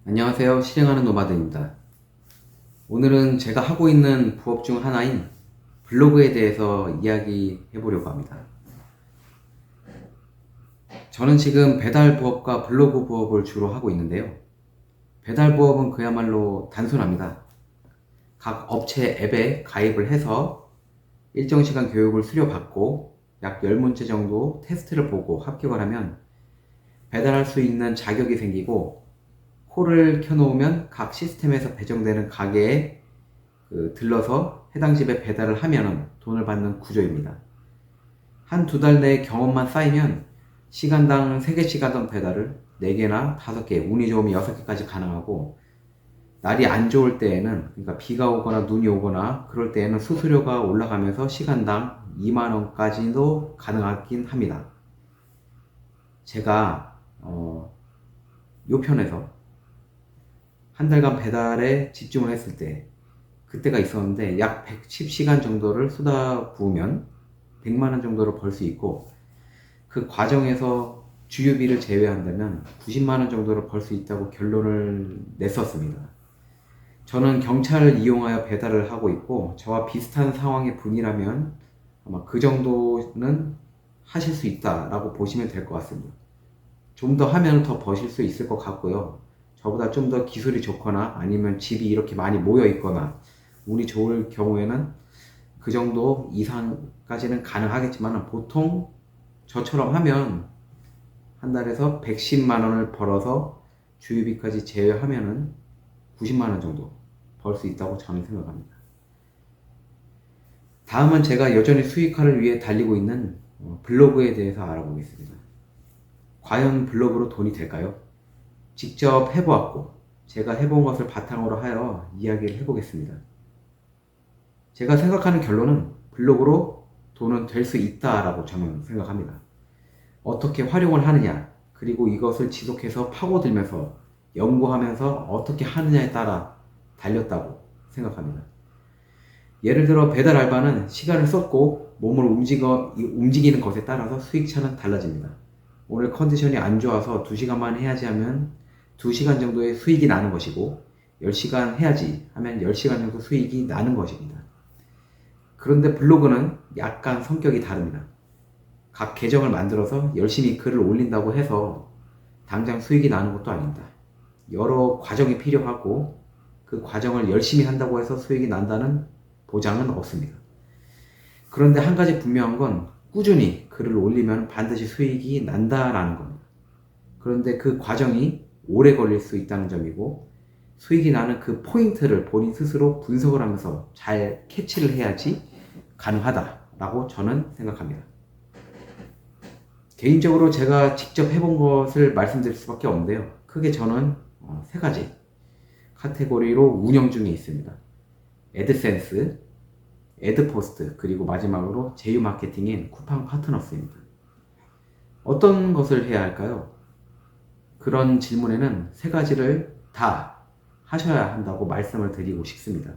안녕하세요. 실행하는 노마드입니다. 오늘은 제가 하고 있는 부업 중 하나인 블로그에 대해서 이야기해 보려고 합니다. 저는 지금 배달 부업과 블로그 부업을 주로 하고 있는데요. 배달 부업은 그야말로 단순합니다. 각 업체 앱에 가입을 해서 일정 시간 교육을 수료받고 약 10문제 정도 테스트를 보고 합격을 하면 배달할 수 있는 자격이 생기고, 콜을 켜놓으면 각 시스템에서 배정되는 가게에 들러서 해당 집에 배달을 하면 돈을 받는 구조입니다. 한 두 달 내에 경험만 쌓이면 시간당 3개씩 하던 배달을 4개나 5개, 운이 좋으면 6개까지 가능하고, 날이 안 좋을 때에는, 그러니까 비가 오거나 눈이 오거나 그럴 때에는 수수료가 올라가면서 시간당 2만원까지도 가능하긴 합니다. 제가 요 편에서 한 달간 배달에 집중을 했을 때 그때가 있었는데, 약 110시간 정도를 쏟아부으면 100만원 정도를 벌 수 있고, 그 과정에서 주유비를 제외한다면 90만원 정도를 벌 수 있다고 결론을 냈었습니다. 저는 경차를 이용하여 배달을 하고 있고, 저와 비슷한 상황의 분이라면 아마 그 정도는 하실 수 있다라고 보시면 될 것 같습니다. 좀 더 하면 더 버실 수 있을 것 같고요. 저보다 좀 더 기술이 좋거나 아니면 집이 이렇게 많이 모여 있거나 운이 좋을 경우에는 그 정도 이상까지는 가능하겠지만, 보통 저처럼 하면 한 달에서 110만 원을 벌어서 주유비까지 제외하면은 90만 원 정도 벌 수 있다고 저는 생각합니다. 다음은 제가 여전히 수익화를 위해 달리고 있는 블로그에 대해서 알아보겠습니다. 과연 블로그로 돈이 될까요? 직접 해보았고, 제가 해본 것을 바탕으로 하여 이야기를 해보겠습니다. 제가 생각하는 결론은 블로그로 돈은 될 수 있다라고 저는 생각합니다. 어떻게 활용을 하느냐, 그리고 이것을 지속해서 파고들면서 연구하면서 어떻게 하느냐에 따라 달렸다고 생각합니다. 예를 들어 배달 알바는 시간을 쏟고 몸을 움직이는 것에 따라서 수익차는 달라집니다. 오늘 컨디션이 안 좋아서 2시간만 해야지 하면 2시간 정도의 수익이 나는 것이고, 10시간 해야지 하면 10시간 정도 수익이 나는 것입니다. 그런데 블로그는 약간 성격이 다릅니다. 각 계정을 만들어서 열심히 글을 올린다고 해서 당장 수익이 나는 것도 아닙니다. 여러 과정이 필요하고, 그 과정을 열심히 한다고 해서 수익이 난다는 보장은 없습니다. 그런데 한 가지 분명한 건 꾸준히 글을 올리면 반드시 수익이 난다라는 겁니다. 그런데 그 과정이 오래 걸릴 수 있다는 점이고, 수익이 나는 그 포인트를 본인 스스로 분석을 하면서 잘 캐치를 해야지 가능하다라고 저는 생각합니다. 개인적으로 제가 직접 해본 것을 말씀드릴 수밖에 없는데요. 크게 저는 3가지 카테고리로 운영 중에 있습니다. 애드센스, 애드포스트, 그리고 마지막으로 제휴 마케팅인 쿠팡 파트너스입니다. 어떤 것을 해야 할까요? 그런 질문에는 3가지를 다 하셔야 한다고 말씀을 드리고 싶습니다.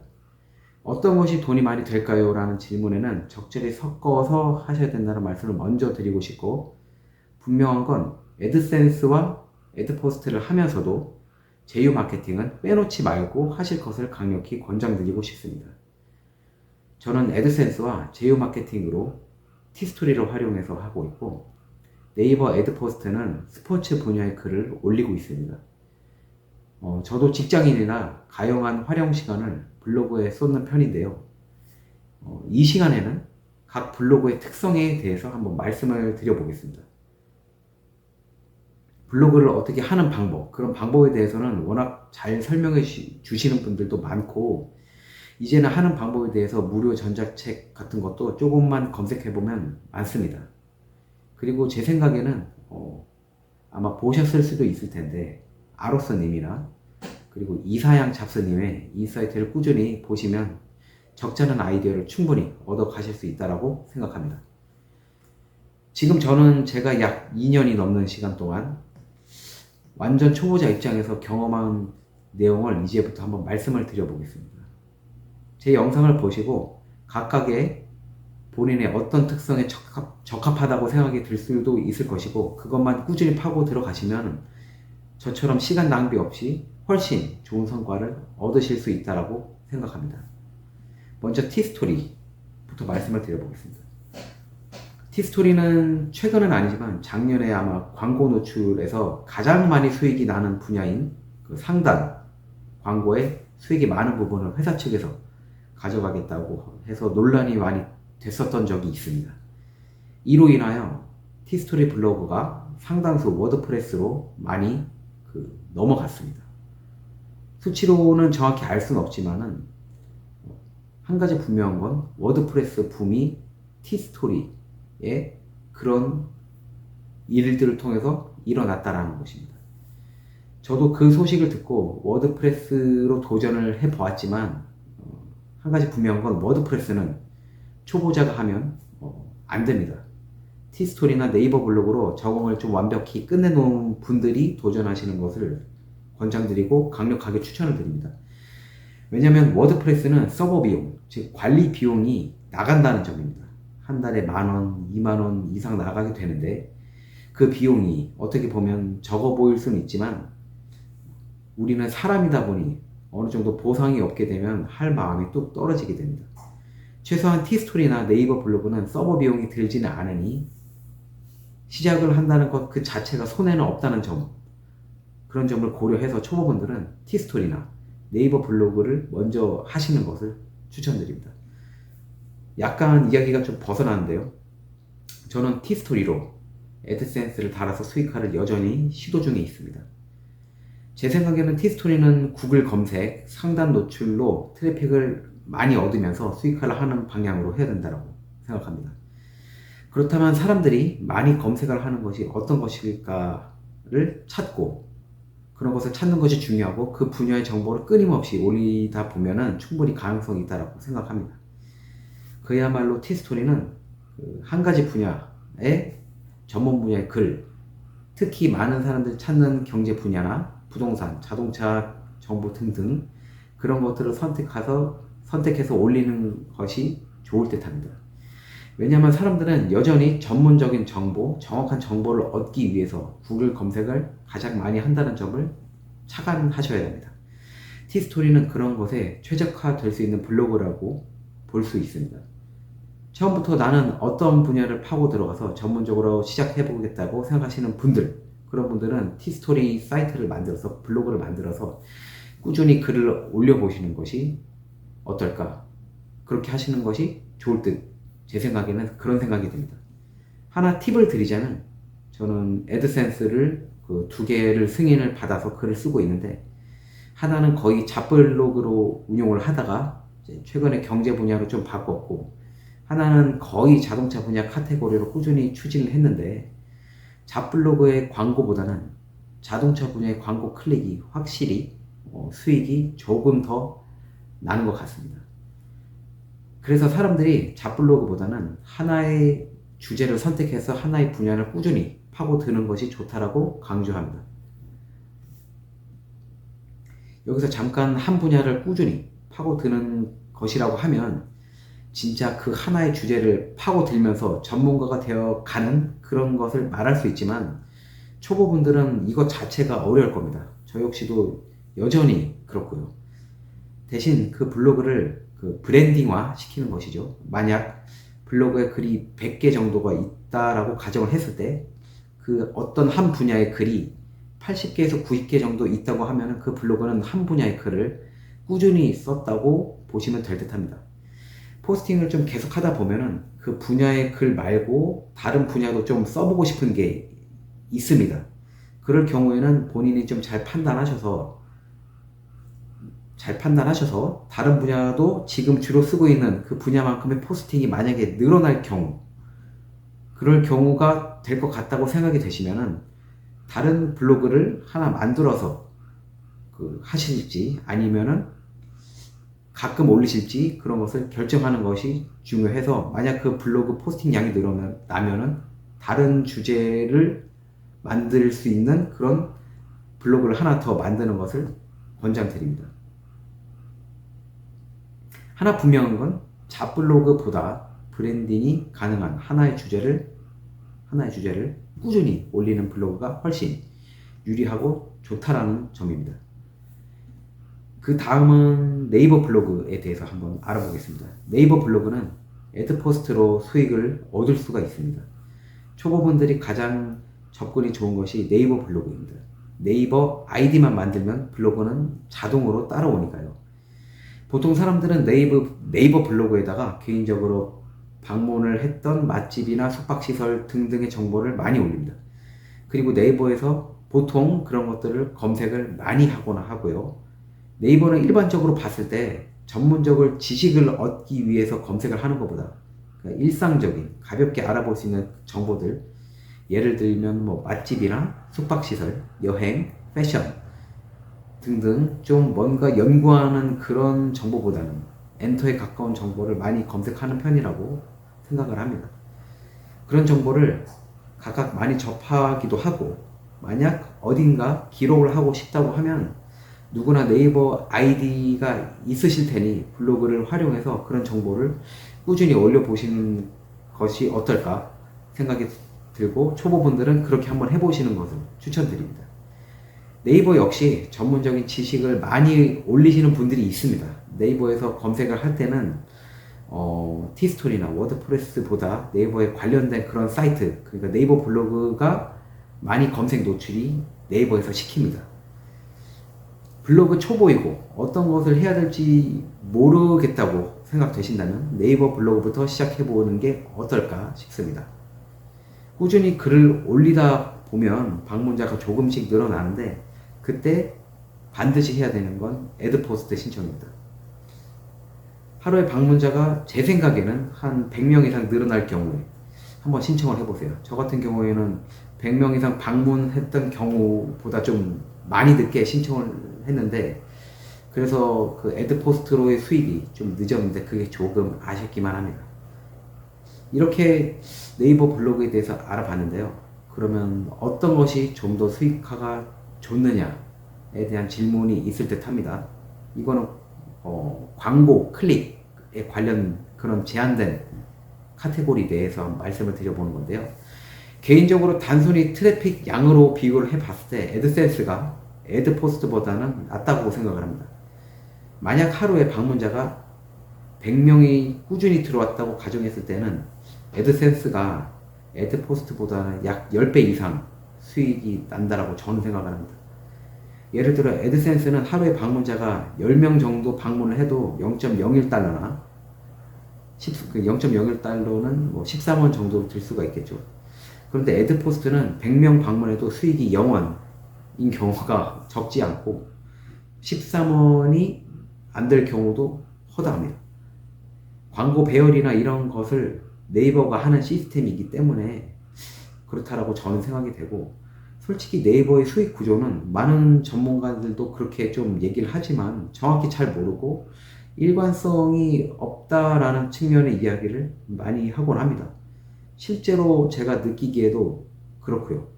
어떤 것이 돈이 많이 될까요? 라는 질문에는 적절히 섞어서 하셔야 된다는 말씀을 먼저 드리고 싶고, 분명한 건 애드센스와 애드포스트를 하면서도 제휴 마케팅은 빼놓지 말고 하실 것을 강력히 권장드리고 싶습니다. 저는 애드센스와 제휴 마케팅으로 티스토리를 활용해서 하고 있고, 네이버 애드포스트는 스포츠 분야의 글을 올리고 있습니다. 저도 직장인이나 가용한 활용 시간을 블로그에 쏟는 편인데요. 이 시간에는 각 블로그의 특성에 대해서 한번 말씀을 드려보겠습니다. 블로그를 어떻게 하는 방법, 그런 방법에 대해서는 워낙 잘 설명해 주시는 분들도 많고, 이제는 하는 방법에 대해서 무료 전자책 같은 것도 조금만 검색해보면 많습니다. 그리고 제 생각에는 아마 보셨을 수도 있을 텐데, 아로스님이나 그리고 이사양 잡스님의 인사이트를 꾸준히 보시면 적잖은 아이디어를 충분히 얻어 가실 수 있다고 생각합니다. 지금 저는 제가 약 2년이 넘는 시간 동안 완전 초보자 입장에서 경험한 내용을 이제부터 한번 말씀을 드려보겠습니다. 제 영상을 보시고 각각의 본인의 어떤 특성에 적합하다고 생각이 들 수도 있을 것이고, 그것만 꾸준히 파고 들어가시면 저처럼 시간 낭비 없이 훨씬 좋은 성과를 얻으실 수 있다고 생각합니다. 먼저 티스토리부터 말씀을 드려보겠습니다. 티스토리는 최근은 아니지만 작년에 아마 광고 노출에서 가장 많이 수익이 나는 분야인 그 상단 광고에 수익이 많은 부분을 회사 측에서 가져가겠다고 해서 논란이 많이 됐었던 적이 있습니다. 이로 인하여 티스토리 블로그가 상당수 워드프레스로 많이 넘어갔습니다. 수치로는 정확히 알 수는 없지만은 한 가지 분명한 건 워드프레스 붐이 티스토리의 그런 일들을 통해서 일어났다라는 것입니다. 저도 그 소식을 듣고 워드프레스로 도전을 해보았지만 한 가지 분명한 건 워드프레스는 초보자가 하면 안 됩니다. 티스토리나 네이버 블로그로 적응을 좀 완벽히 끝내놓은 분들이 도전하시는 것을 권장드리고 강력하게 추천을 드립니다. 왜냐하면 워드프레스는 서버 비용, 즉 관리 비용이 나간다는 점입니다. 한 달에 10,000원, 20,000원 이상 나가게 되는데 그 비용이 어떻게 보면 적어 보일 수는 있지만 우리는 사람이다 보니 어느 정도 보상이 없게 되면 할 마음이 뚝 떨어지게 됩니다. 최소한 티스토리나 네이버 블로그는 서버 비용이 들지는 않으니 시작을 한다는 것 그 자체가 손해는 없다는 점, 그런 점을 고려해서 초보분들은 티스토리나 네이버 블로그를 먼저 하시는 것을 추천드립니다. 약간 이야기가 좀 벗어나는데요. 저는 티스토리로 애드센스를 달아서 수익화를 여전히 시도 중에 있습니다. 제 생각에는 티스토리는 구글 검색, 상단 노출로 트래픽을 많이 얻으면서 수익화를 하는 방향으로 해야 된다고 생각합니다. 그렇다면 사람들이 많이 검색을 하는 것이 어떤 것일까를 찾고 그런 것을 찾는 것이 중요하고 그 분야의 정보를 끊임없이 올리다 보면은 충분히 가능성이 있다고 생각합니다. 그야말로 티스토리는 한 가지 분야의 전문 분야의 글, 특히 많은 사람들이 찾는 경제 분야나 부동산, 자동차 정보 등등 그런 것들을 선택해서 올리는 것이 좋을 듯 합니다. 왜냐하면 사람들은 여전히 전문적인 정보, 정확한 정보를 얻기 위해서 구글 검색을 가장 많이 한다는 점을 착안하셔야 합니다. 티스토리는 그런 것에 최적화될 수 있는 블로그라고 볼 수 있습니다. 처음부터 나는 어떤 분야를 파고 들어가서 전문적으로 시작해보겠다고 생각하시는 분들, 그런 분들은 티스토리 사이트를 만들어서 블로그를 만들어서 꾸준히 글을 올려보시는 것이 어떨까? 그렇게 하시는 것이 좋을 듯 제 생각에는 그런 생각이 듭니다. 하나 팁을 드리자면 저는 애드센스를 그 2개를 승인을 받아서 글을 쓰고 있는데 하나는 거의 잡블로그로 운용을 하다가 이제 최근에 경제 분야로 좀 바꿨고 하나는 거의 자동차 분야 카테고리로 꾸준히 추진을 했는데 잡블로그의 광고보다는 자동차 분야의 광고 클릭이 확실히 수익이 조금 더 나는 것 같습니다. 그래서 사람들이 잡블로그보다는 하나의 주제를 선택해서 하나의 분야를 꾸준히 파고드는 것이 좋다라고 강조합니다. 여기서 잠깐 한 분야를 꾸준히 파고드는 것이라고 하면 진짜 그 하나의 주제를 파고들면서 전문가가 되어 가는 그런 것을 말할 수 있지만 초보분들은 이것 자체가 어려울 겁니다. 저 역시도 여전히 그렇고요. 대신 그 블로그를 브랜딩화 시키는 것이죠. 만약 블로그에 글이 100개 정도가 있다라고 가정을 했을 때 그 어떤 한 분야의 글이 80개에서 90개 정도 있다고 하면 그 블로그는 한 분야의 글을 꾸준히 썼다고 보시면 될 듯 합니다. 포스팅을 좀 계속 하다 보면은 그 분야의 글 말고 다른 분야도 좀 써보고 싶은 게 있습니다. 그럴 경우에는 본인이 좀 잘 판단하셔서 다른 분야도 지금 주로 쓰고 있는 그 분야만큼의 포스팅이 만약에 늘어날 경우, 그럴 경우가 될 것 같다고 생각이 되시면은 다른 블로그를 하나 만들어서 하실지 아니면은 가끔 올리실지 그런 것을 결정하는 것이 중요해서 만약 그 블로그 포스팅 양이 늘어나면은 다른 주제를 만들 수 있는 그런 블로그를 하나 더 만드는 것을 권장드립니다. 하나 분명한 건 잡블로그보다 브랜딩이 가능한 하나의 주제를 꾸준히 올리는 블로그가 훨씬 유리하고 좋다라는 점입니다. 그 다음은 네이버 블로그에 대해서 한번 알아보겠습니다. 네이버 블로그는 애드포스트로 수익을 얻을 수가 있습니다. 초보분들이 가장 접근이 좋은 것이 네이버 블로그입니다. 네이버 아이디만 만들면 블로그는 자동으로 따라오니까요. 보통 사람들은 네이버 블로그에다가 개인적으로 방문을 했던 맛집이나 숙박시설 등등의 정보를 많이 올립니다. 그리고 네이버에서 보통 그런 것들을 검색을 많이 하거나 하고요. 네이버는 일반적으로 봤을 때 전문적으로 지식을 얻기 위해서 검색을 하는 것보다 그러니까 일상적인 가볍게 알아볼 수 있는 정보들, 예를 들면 뭐 맛집이나 숙박시설, 여행, 패션 등등 좀 뭔가 연구하는 그런 정보보다는 엔터에 가까운 정보를 많이 검색하는 편이라고 생각을 합니다. 그런 정보를 각각 많이 접하기도 하고, 만약 어딘가 기록을 하고 싶다고 하면 누구나 네이버 아이디가 있으실 테니 블로그를 활용해서 그런 정보를 꾸준히 올려보시는 것이 어떨까 생각이 들고, 초보분들은 그렇게 한번 해보시는 것을 추천드립니다. 네이버 역시 전문적인 지식을 많이 올리시는 분들이 있습니다. 네이버에서 검색을 할 때는 티스토리나 워드프레스보다 네이버에 관련된 그런 사이트, 그러니까 네이버 블로그가 많이 검색 노출이 네이버에서 시킵니다. 블로그 초보이고 어떤 것을 해야 될지 모르겠다고 생각되신다면 네이버 블로그부터 시작해보는 게 어떨까 싶습니다. 꾸준히 글을 올리다 보면 방문자가 조금씩 늘어나는데, 그때 반드시 해야 되는 건 애드포스트 신청입니다. 하루에 방문자가 제 생각에는 한 100명 이상 늘어날 경우에 한번 신청을 해보세요. 저 같은 경우에는 100명 이상 방문했던 경우보다 좀 많이 늦게 신청을 했는데, 그래서 그 애드포스트로의 수익이 좀 늦었는데 그게 조금 아쉽기만 합니다. 이렇게 네이버 블로그에 대해서 알아봤는데요. 그러면 어떤 것이 좀 더 수익화가 좋느냐에 대한 질문이 있을 듯 합니다. 이거는 광고 클릭에 관련 그런 제한된 카테고리 내에서 말씀을 드려보는 건데요. 개인적으로 단순히 트래픽 양으로 비교를 해봤을 때 애드센스가 애드포스트보다는 낫다고 생각을 합니다. 만약 하루에 방문자가 100명이 꾸준히 들어왔다고 가정했을 때는 애드센스가 애드포스트보다는 약 10배 이상 수익이 난다라고 저는 생각을 합니다. 예를 들어 애드센스는 하루에 방문자가 10명 정도 방문을 해도 0.01달러나 0.01달러는 뭐 13원 정도 들 수가 있겠죠. 그런데 애드포스트는 100명 방문해도 수익이 0원인 경우가 적지 않고 13원이 안 될 경우도 허다합니다. 광고 배열이나 이런 것을 네이버가 하는 시스템이기 때문에 그렇다라고 저는 생각이 되고, 솔직히 네이버의 수익 구조는 많은 전문가들도 그렇게 좀 얘기를 하지만 정확히 잘 모르고 일관성이 없다라는 측면의 이야기를 많이 하곤 합니다. 실제로 제가 느끼기에도 그렇고요.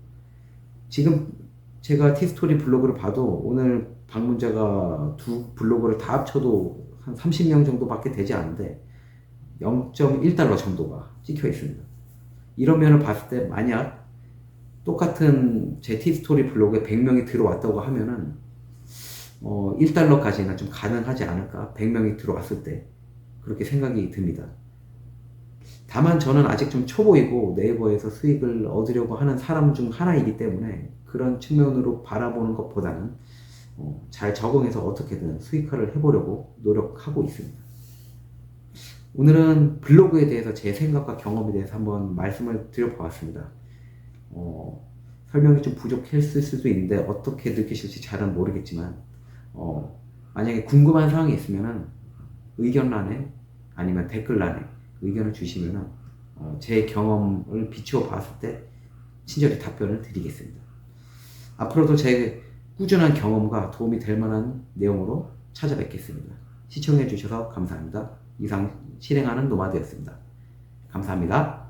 지금 제가 티스토리 블로그를 봐도 오늘 방문자가 두 블로그를 다 합쳐도 한 30명 정도밖에 되지 않는데 0.1달러 정도가 찍혀 있습니다. 이런 면을 봤을 때 만약 똑같은 제 티스토리 블로그에 100명이 들어왔다고 하면은 1달러까지는 좀 가능하지 않을까, 100명이 들어왔을 때 그렇게 생각이 듭니다. 다만 저는 아직 좀 초보이고 네이버에서 수익을 얻으려고 하는 사람 중 하나이기 때문에 그런 측면으로 바라보는 것보다는 잘 적응해서 어떻게든 수익화를 해보려고 노력하고 있습니다. 오늘은 블로그에 대해서 제 생각과 경험에 대해서 한번 말씀을 드려보았습니다. 설명이 좀 부족했을 수도 있는데 어떻게 느끼실지 잘은 모르겠지만 만약에 궁금한 사항이 있으면 의견란에 아니면 댓글란에 의견을 주시면 제 경험을 비추어 봤을 때 친절히 답변을 드리겠습니다. 앞으로도 제 꾸준한 경험과 도움이 될 만한 내용으로 찾아뵙겠습니다. 시청해 주셔서 감사합니다. 이상 실행하는 노마드였습니다. 감사합니다.